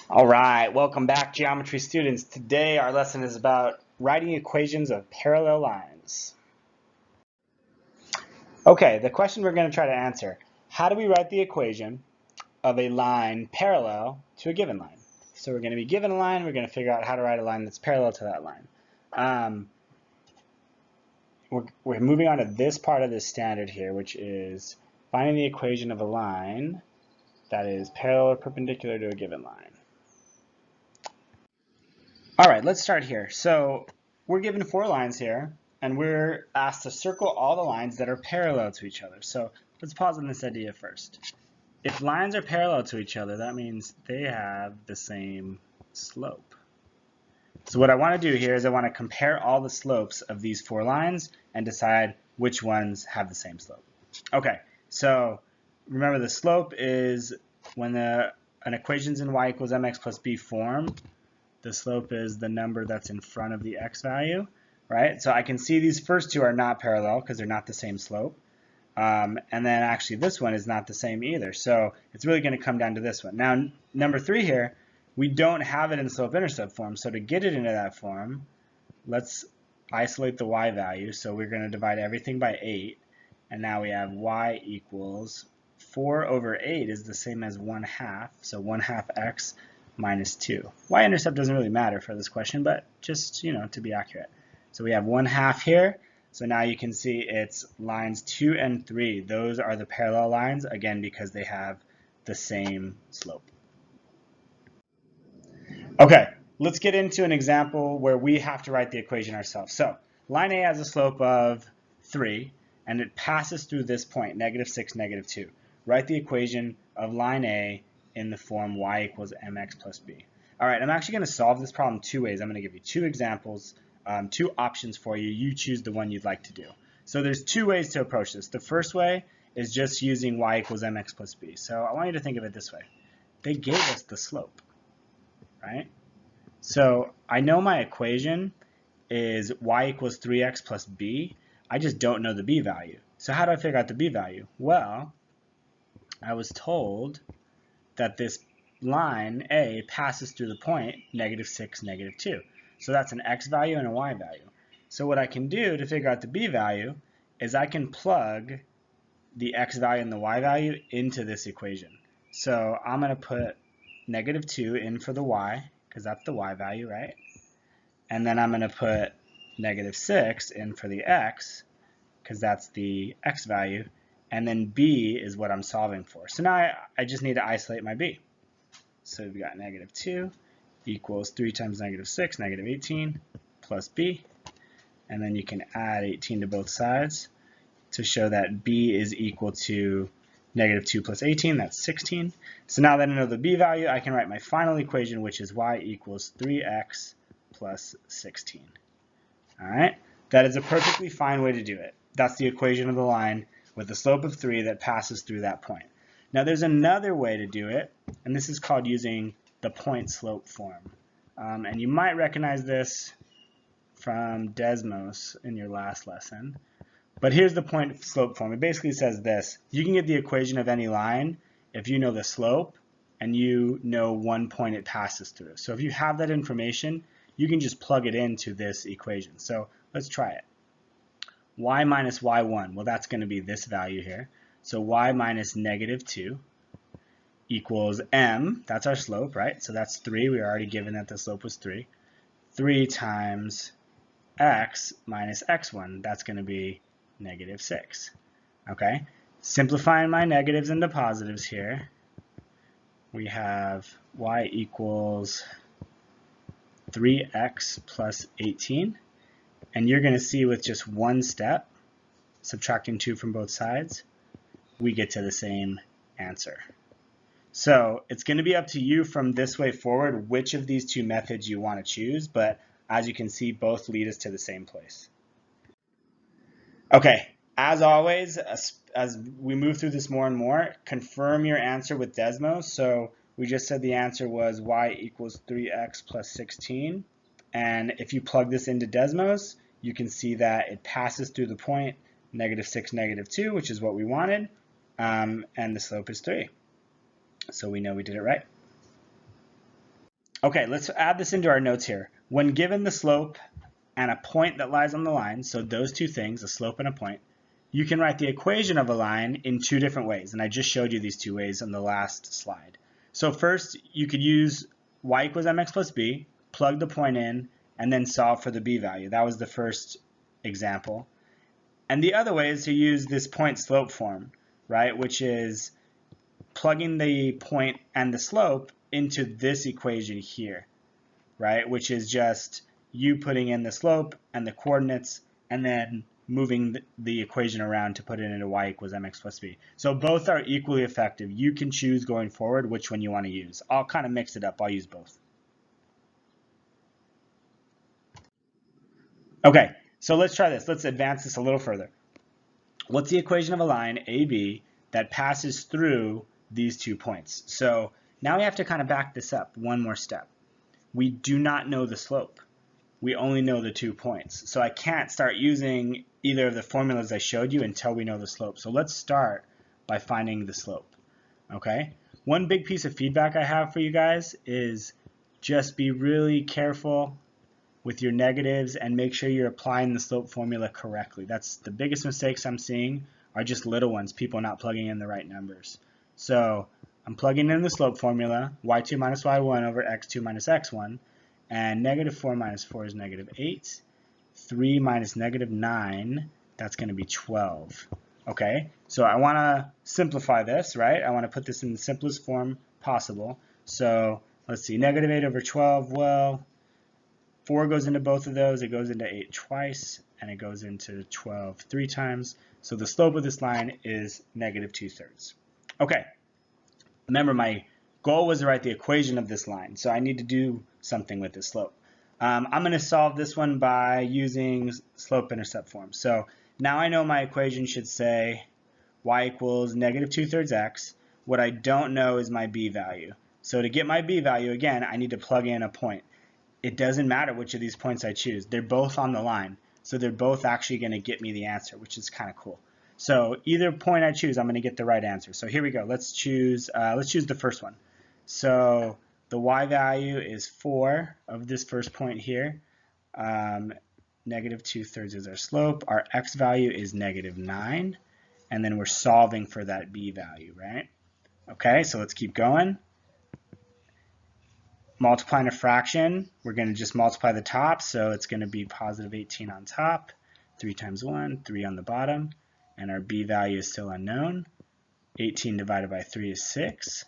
All right, welcome back, geometry students. Today our lesson is about writing equations of parallel lines. Okay, the question we're going to try to answer, how do we write the equation of a line parallel to a given line? So we're going to be given a line, we're going to figure out how to write a line that's parallel to that line. We're moving on to this part of the standard here, which is finding the equation of a line that is parallel or perpendicular to a given line. All right, let's start here. So we're given 4 lines here, and we're asked to circle all the lines that are parallel to each other. So let's pause on this idea first. If lines are parallel to each other, that means they have the same slope. So what I want to do here is I want to compare all the slopes of these 4 lines and decide which ones have the same slope. Okay, so remember the slope is when an equation's in y equals mx plus b form. The slope is the number that's in front of the x value, right? So I can see these first two are not parallel because they're not the same slope. And then actually this one is not the same either. So it's really going to come down to this one. Now, number 3 here, we don't have it in slope-intercept form. So to get it into that form, let's isolate the y value. So we're going to divide everything by 8. And now we have y equals 4 over 8 is the same as 1/2. So 1/2 x minus 2. Y-intercept doesn't really matter for this question, but just, to be accurate. So we have 1/2 here. So now you can see it's lines 2 and 3. Those are the parallel lines, again, because they have the same slope. Okay, let's get into an example where we have to write the equation ourselves. So line A has a slope of 3, and it passes through this point, -6, -2. Write the equation of line A in the form y equals mx plus b. All right, I'm actually going to solve this problem 2 ways. I'm going to give you 2 examples, 2 options for you. You choose the one you'd like to do. So there's 2 ways to approach this. The first way is just using y equals mx plus b. So I want you to think of it this way. They gave us the slope, right? So I know my equation is y equals 3x plus b. I just don't know the b value. So how do I figure out the b value? Well, I was told that this line A passes through the point -6, -2. So that's an x value and a y value. So what I can do to figure out the b value is I can plug the x value and the y value into this equation. So I'm going to put -2 in for the y, because that's the y value, right? And then I'm going to put -6 in for the x, because that's the x value. And then b is what I'm solving for. So now I just need to isolate my b. So we've got -2 equals 3 times -6, -18, plus b. And then you can add 18 to both sides to show that b is equal to -2 plus 18, that's 16. So now that I know the b value, I can write my final equation, which is y equals 3x plus 16. All right, that is a perfectly fine way to do it. That's the equation of the line with a slope of 3 that passes through that point. Now there's another way to do it, and this is called using the point slope form. And you might recognize this from Desmos in your last lesson. But here's the point slope form. It basically says this. You can get the equation of any line if you know the slope and you know one point it passes through. So if you have that information, you can just plug it into this equation. So let's try it. Y minus y1, well, that's going to be this value here. So y minus -2 equals m, that's our slope, right? So that's 3. We were already given that the slope was 3. 3 times x minus x1, that's going to be -6. Okay, simplifying my negatives into positives here, we have y equals 3x plus 18. And you're going to see with just one step, subtracting 2 from both sides, we get to the same answer. So it's going to be up to you from this way forward which of these 2 methods you want to choose, but as you can see, both lead us to the same place. Okay, as always, as we move through this more and more, confirm your answer with Desmos. So we just said the answer was y equals 3x plus 16. And if you plug this into Desmos, you can see that it passes through the point -6, -2, which is what we wanted, and the slope is 3. So we know we did it right. Okay, let's add this into our notes here. When given the slope and a point that lies on the line, so those two things, a slope and a point, you can write the equation of a line in two different ways, and I just showed you these two ways on the last slide. So first, you could use y equals mx plus b, plug the point in, and then solve for the b value. That was the first example. And the other way is to use this point slope form, right, which is plugging the point and the slope into this equation here, right, which is just you putting in the slope and the coordinates and then moving the equation around to put it into y equals mx plus b. So both are equally effective. You can choose going forward which one you want to use. I'll kind of mix it up. I'll use both. Okay, so let's try this. Let's advance this a little further. What's the equation of a line AB that passes through these 2 points? So now we have to kind of back this up one more step. We do not know the slope. We only know the 2 points. So I can't start using either of the formulas I showed you until we know the slope. So let's start by finding the slope. Okay? One big piece of feedback I have for you guys is just be really careful with your negatives and make sure you're applying the slope formula correctly. That's the biggest mistakes I'm seeing are just little ones, people not plugging in the right numbers. So I'm plugging in the slope formula, y2 minus y1 over x2 minus x1, and negative 4 minus 4 is negative 8. 3 minus negative 9, that's going to be 12. Okay, so I want to simplify this, right? I want to put this in the simplest form possible. So let's see, negative 8 over 12, well, 4 goes into both of those, it goes into 8 twice, and it goes into 12 3 times. So the slope of this line is negative 2/3. Okay, remember my goal was to write the equation of this line, so I need to do something with this slope. I'm going to solve this one by using slope-intercept form. So now I know my equation should say y equals negative 2/3 x. What I don't know is my b value. So to get my b value, again, I need to plug in a point. It doesn't matter which of these points I choose. They're both on the line. So they're both actually going to get me the answer, which is kind of cool. So either point I choose, I'm going to get the right answer. So here we go. Let's choose the first one. So the y value is 4 of this first point here. Negative 2/3 is our slope. Our x value is negative 9. And then we're solving for that b value, right? Okay, so let's keep going. Multiplying a fraction, we're going to just multiply the top, so it's going to be positive 18 on top, 3 times 1, 3 on the bottom, and our b value is still unknown. 18 divided by 3 is 6.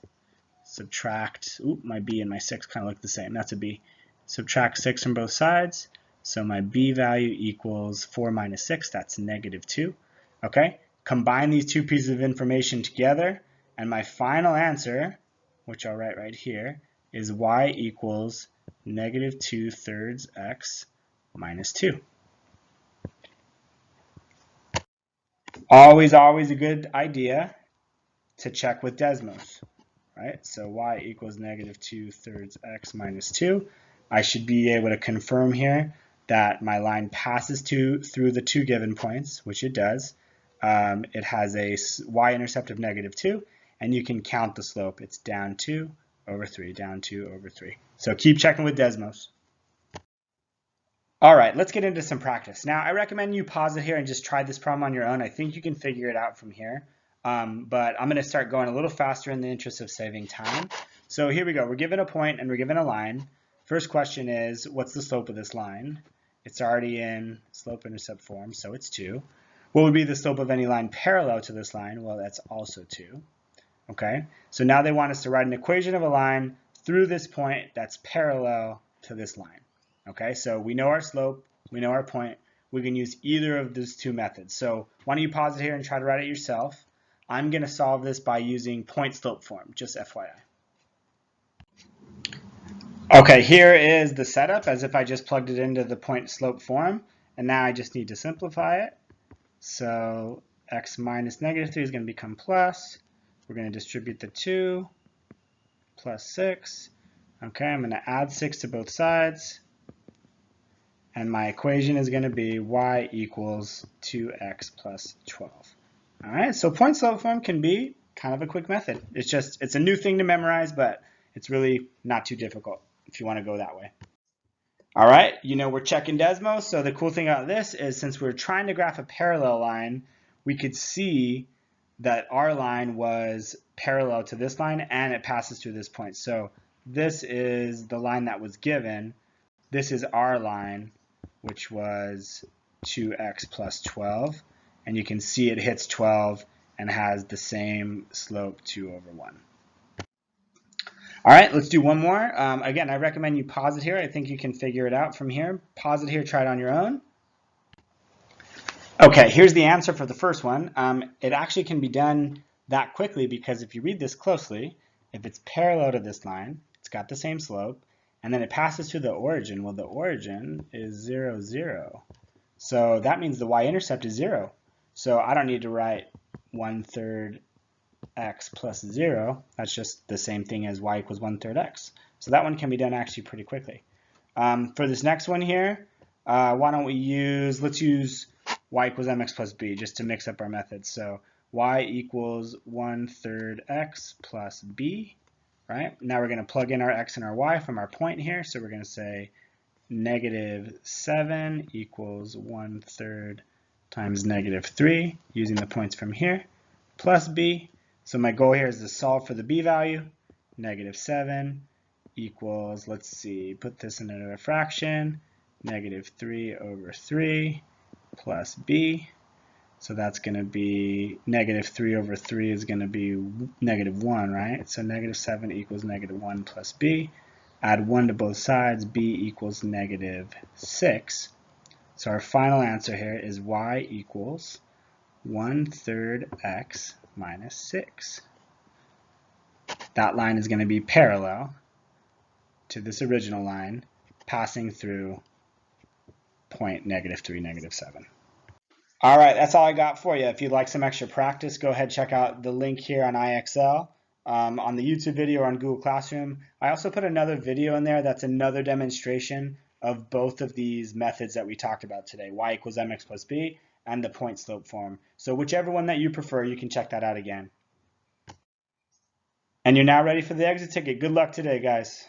Subtract, my b and my 6 kind of look the same, that's a b. Subtract 6 from both sides, so my b value equals 4 minus 6, that's negative 2. Okay, combine these two pieces of information together, and my final answer, which I'll write right here, is y equals negative 2/3 x minus 2. Always a good idea to check with Desmos, right? So y equals negative 2/3 x minus 2. I should be able to confirm here that my line passes through the 2 given points, which it does. It has a y-intercept of negative 2, and you can count the slope. It's down 2 over 3, down 2 over 3. So keep checking with Desmos. All right, let's get into some practice. Now, I recommend you pause it here and just try this problem on your own. I think you can figure it out from here, but I'm going to start going a little faster in the interest of saving time. So here we go. We're given a point and we're given a line. First question is, what's the slope of this line? It's already in slope-intercept form, so it's 2. What would be the slope of any line parallel to this line? Well, that's also 2. Okay, so now they want us to write an equation of a line through this point that's parallel to this line. Okay, so we know our slope, we know our point. We can use either of those two methods. So why don't you pause it here and try to write it yourself. I'm going to solve this by using point slope form, just FYI. Okay, here is the setup as if I just plugged it into the point slope form. And now I just need to simplify it. So x minus negative 3 is going to become plus. We're going to distribute the 2 plus 6. Okay, I'm going to add 6 to both sides. And my equation is going to be y equals 2x plus 12. All right, so point slope form can be kind of a quick method. It's a new thing to memorize, but it's really not too difficult. if you want to go that way. All right, we're checking Desmos. So the cool thing about this is since we're trying to graph a parallel line, we could see that our line was parallel to this line and it passes through this point. So this is the line that was given. This is our line, which was 2x plus 12. And you can see it hits 12 and has the same slope, 2 over 1. All right, let's do one more. Again, I recommend you pause it here. I think you can figure it out from here. Pause it here, try it on your own. Okay, here's the answer for the first one. It actually can be done that quickly because if you read this closely, if it's parallel to this line, it's got the same slope, and then it passes through the origin. Well, the origin is 0, 0. So that means the y-intercept is 0. So I don't need to write 1/3 x plus 0. That's just the same thing as y equals 1/3 x. So that one can be done actually pretty quickly. For this next one here, why don't we let's use y equals mx plus b just to mix up our methods. So y equals 1/3 x plus b, right? Now we're going to plug in our x and our y from our point here. So we're going to say -7 equals 1/3 times -3 using the points from here plus b. So my goal here is to solve for the b value. -7 equals, let's see, put this into a fraction, -3 over 3 plus b. So that's going to be -3 over 3 is going to be -1, right? So -7 equals -1 plus b. Add 1 to both sides, b equals -6. So our final answer here is y equals 1/3 x minus 6. That line is going to be parallel to this original line passing through point -3, -7. All right, that's all I got for you. If you'd like some extra practice, go ahead, check out the link here on IXL, on the YouTube video or on Google Classroom. I also put another video in there that's another demonstration of both of these methods that we talked about today, y equals mx plus b and the point slope form. So whichever one that you prefer, you can check that out again. And you're now ready for the exit ticket. Good luck today, guys.